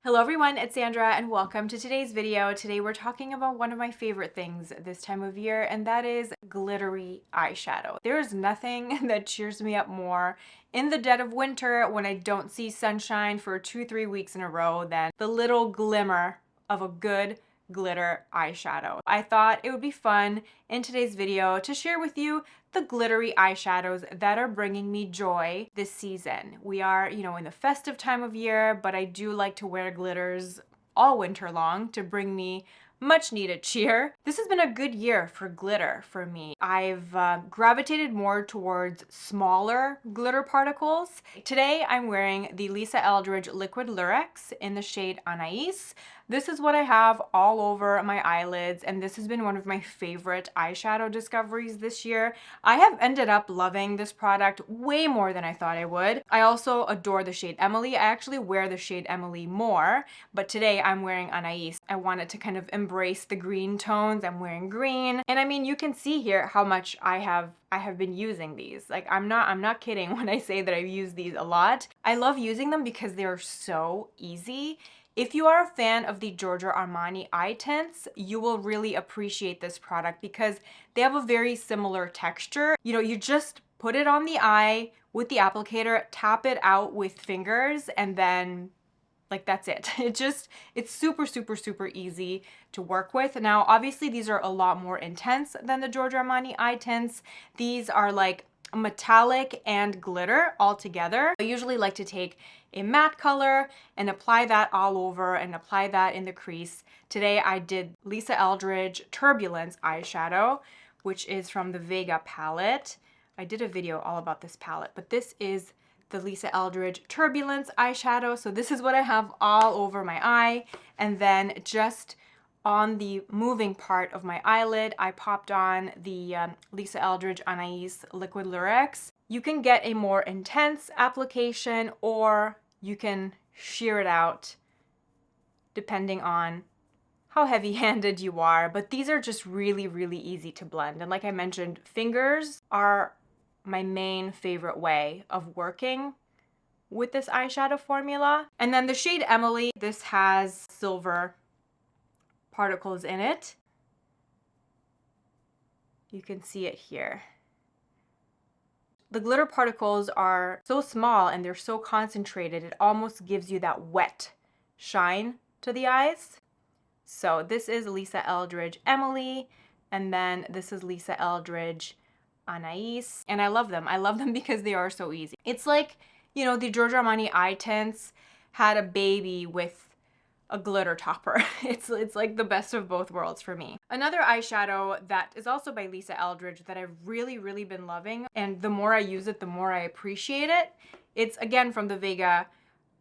Hello everyone, it's Sandra and welcome to today's video. Today we're talking about one of my favorite things this time of year, and that is glittery eyeshadow. There is nothing that cheers me up more in the dead of winter when I don't see sunshine for 2-3 weeks in a row than the little glimmer of a good glitter eyeshadow. I thought it would be fun in today's video to share with you the glittery eyeshadows that are bringing me joy this season. We are, in the festive time of year, but I do like to wear glitters all winter long to bring me much needed cheer. This has been a good year for glitter for me. I've gravitated more towards smaller glitter particles. Today I'm wearing the Eldridge Liquid Lurex in the shade Anais. This is what I have all over my eyelids, and this has been one of my favorite eyeshadow discoveries this year. I have ended up loving this product way more than I thought I would. I also adore the shade Emily. I actually wear the shade Emily more, but today I'm wearing Anais. I wanted to kind of embrace the green tones. I'm wearing green, and I mean, you can see here how much I have been using these. Like, I'm not kidding when I say that I've used these a lot. I love using them because they're so easy. If you are a fan of the Giorgio Armani eye tints, you will really appreciate this product because they have a very similar texture. You just put it on the eye with the applicator, tap it out with fingers, and then that's it. It's super, super, super easy to work with. Now, obviously these are a lot more intense than the Giorgio Armani eye tints. These are like metallic and glitter all together. I usually like to take a matte color and apply that all over and apply that in the crease. Today I did Eldridge Turbulence eyeshadow, which is from the Vega palette. I did a video all about this palette, but this is the Eldridge Turbulence eyeshadow. So this is what I have all over my eye, and then just on the moving part of my eyelid, I popped on the Eldridge Anais Liquid Lurex. You can get a more intense application, or you can shear it out depending on how heavy-handed you are, but these are just really, really easy to blend. And like I mentioned, fingers are my main favorite way of working with this eyeshadow formula. And then the shade Emily, this has silver particles in it. You can see it here. The glitter particles are so small and they're so concentrated, it almost gives you that wet shine to the eyes. So this is Eldridge Emily, and then this is Eldridge Anais, and I love them. I love them because they are so easy. It's like, the Giorgio Armani eye tints had a baby with a glitter topper. It's like the best of both worlds for me. Another eyeshadow that is also by Eldridge that I've really, really been loving, and the more I use it, the more I appreciate it. It's again from the Vega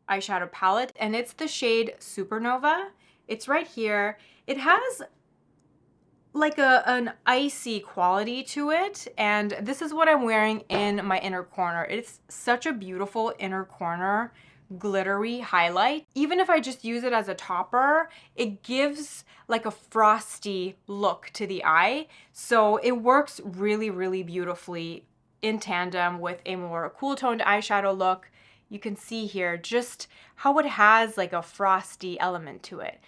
eyeshadow palette, and it's the shade Supernova. It's right here. It has like an icy quality to it, and this is what I'm wearing in my inner corner. It's such a beautiful inner corner glittery highlight. Even if I just use it as a topper, it gives like a frosty look to the eye. So it works really, really beautifully in tandem with a more cool toned eyeshadow look. You can see here just how it has like a frosty element to it.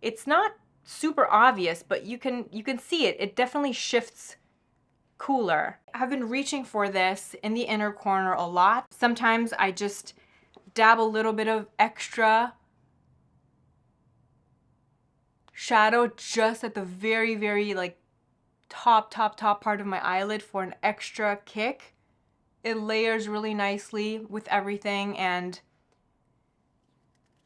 It's not super obvious, but you can see it. It definitely shifts cooler. I've been reaching for this in the inner corner a lot. Sometimes I just dab a little bit of extra shadow just at the very, very like top part of my eyelid for an extra kick. It layers really nicely with everything, and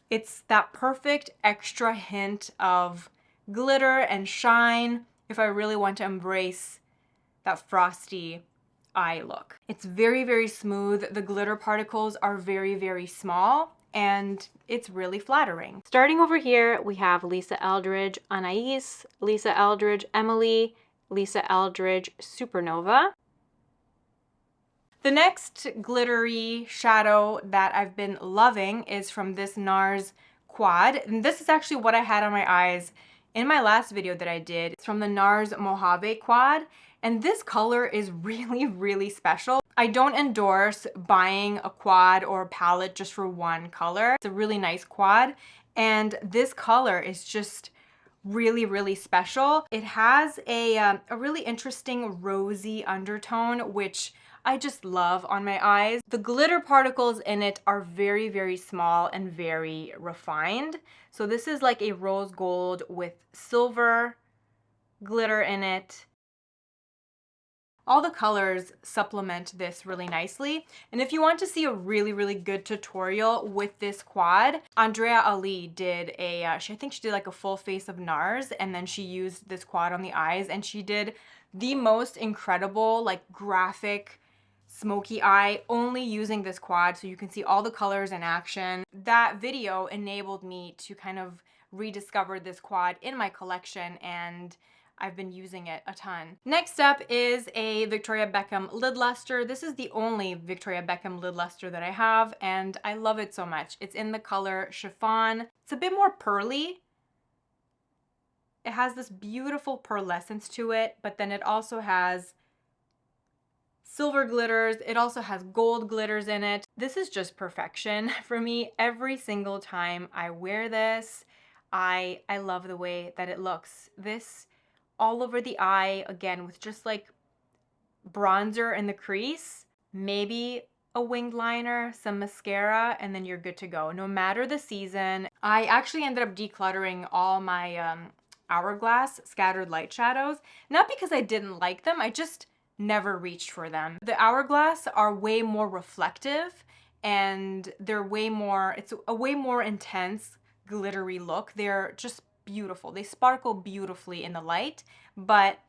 it's that perfect extra hint of glitter and shine if I really want to embrace that frosty eye look. It's very, very smooth. The glitter particles are very, very small, and it's really flattering. Starting over here, we have Eldridge Anais, Eldridge Emily, Eldridge Supernova. The next glittery shadow that I've been loving is from this NARS quad, and this is actually what I had on my eyes in my last video that I did. It's from the NARS Mojave quad, and this color is really, really special. I don't endorse buying a quad or a palette just for one color. It's a really nice quad, And this color is just really, really special. It has a really interesting rosy undertone, which I just love on my eyes. The glitter particles in it are very, very small and very refined. So this is like a rose gold with silver glitter in it. All the colors supplement this really nicely. And if you want to see a really, really good tutorial with this quad, Andreea Ali did I think she did like a full face of NARS, and then she used this quad on the eyes, and she did the most incredible, like graphic, smoky eye only using this quad, so you can see all the colors in action. That video enabled me to kind of rediscover this quad in my collection, and I've been using it a ton. Next up is a Victoria Beckham lid luster. This is the only Victoria Beckham lid luster that I have, and I love it so much. It's in the color Chiffon. It's a bit more pearly. It has this beautiful pearlescence to it, but then it also has silver glitters. It also has gold glitters in it. This is just perfection for me. Every single time I wear this, I love the way that it looks. This all over the eye, again, with just like bronzer in the crease, maybe a winged liner, some mascara, and then you're good to go. No matter the season. I actually ended up decluttering all my Hourglass scattered light shadows, not because I didn't like them, I just never reached for them. The Hourglass are way more reflective, and they're way more, it's a way more intense glittery look. They're just beautiful. They sparkle beautifully in the light, but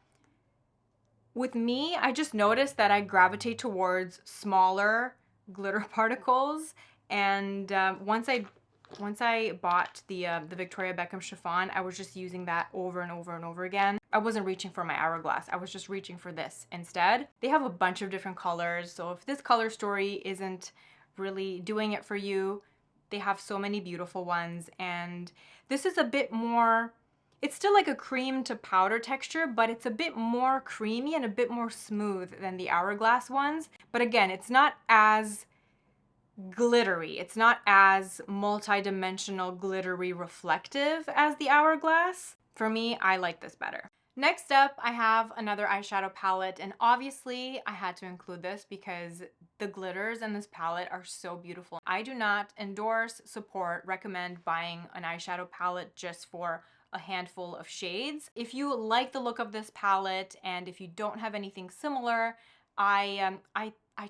with me, I just noticed that I gravitate towards smaller glitter particles, and once I bought the Victoria Beckham Chiffon, I was just using that over and over and over again. I wasn't reaching for my Hourglass. I was just reaching for this instead. They have a bunch of different colors, so if this color story isn't really doing it for you, they have so many beautiful ones, and this is a bit more, it's still like a cream to powder texture, but it's a bit more creamy and a bit more smooth than the Hourglass ones. But again, it's not as glittery. It's not as multi-dimensional, glittery, reflective as the Hourglass. For me, I like this better. Next up, I have another eyeshadow palette, and obviously I had to include this because the glitters in this palette are so beautiful. I do not endorse, support, recommend buying an eyeshadow palette just for a handful of shades. If you like the look of this palette, and if you don't have anything similar, I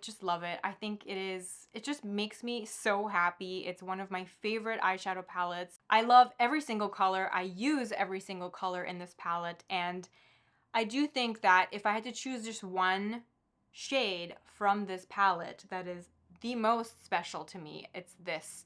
just love it. I think it just makes me so happy. It's one of my favorite eyeshadow palettes. I love every single color. I use every single color in this palette, and I do think that if I had to choose just one shade from this palette that is the most special to me, it's this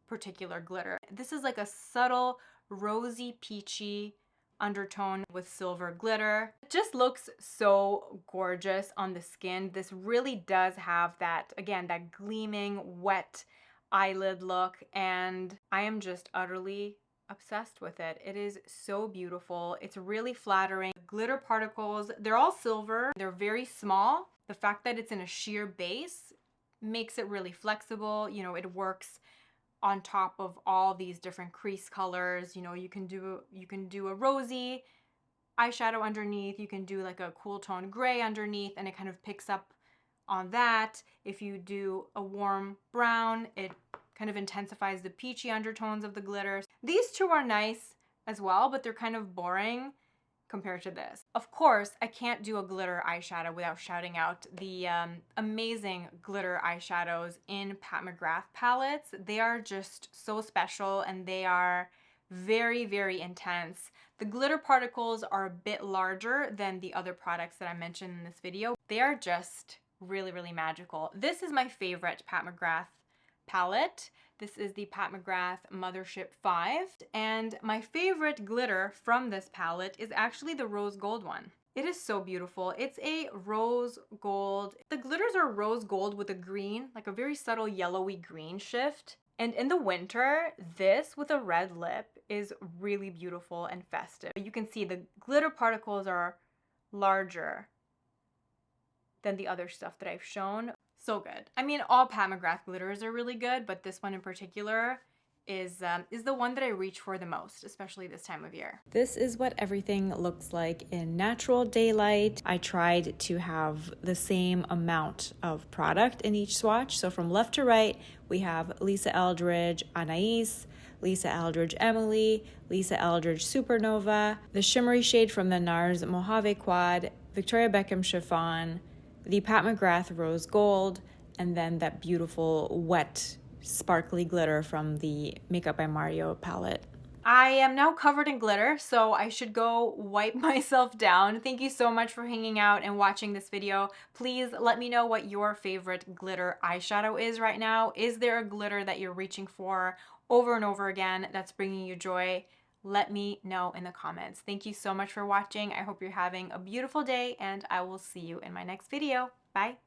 particular glitter. This is like a subtle rosy peachy undertone with silver glitter. It just looks so gorgeous on the skin. This really does have that, again, that gleaming wet eyelid look, and I am just utterly obsessed with it. It is so beautiful. It's really flattering. Glitter particles, they're all silver. They're very small. The fact that it's in a sheer base makes it really flexible. You know, it works on top of all these different crease colors. You know, you can do a rosy eyeshadow underneath, you can do like a cool tone gray underneath, and it kind of picks up on that. If you do a warm brown, it kind of intensifies the peachy undertones of the glitters. These two are nice as well, but they're kind of boring compared to this. Of course, I can't do a glitter eyeshadow without shouting out the amazing glitter eyeshadows in Pat McGrath palettes. They are just so special, and they are very, very intense. The glitter particles are a bit larger than the other products that I mentioned in this video. They are just really, really magical. This is my favorite Pat McGrath palette. This is the Pat McGrath Mothership 5, and my favorite glitter from this palette is actually the rose gold one. It is so beautiful. It's a rose gold. The glitters are rose gold with a green, like a very subtle yellowy green shift. And in the winter, this with a red lip is really beautiful and festive. You can see the glitter particles are larger than the other stuff that I've shown. So good. I mean, all Pat McGrath glitters are really good, but this one in particular is the one that I reach for the most, especially this time of year. This is what everything looks like in natural daylight. I tried to have the same amount of product in each swatch. So from left to right, we have Lisa Eldridge Anais, Lisa Eldridge Emily, Lisa Eldridge Supernova, the shimmery shade from the NARS Mojave Quad, Victoria Beckham Chiffon, the Pat McGrath Rose Gold, and then that beautiful wet sparkly glitter from the Makeup by Mario palette. I am now covered in glitter, so I should go wipe myself down. Thank you so much for hanging out and watching this video. Please let me know what your favorite glitter eyeshadow is right now. Is there a glitter that you're reaching for over and over again that's bringing you joy? Let me know in the comments. Thank you so much for watching. I hope you're having a beautiful day, and I will see you in my next video. Bye.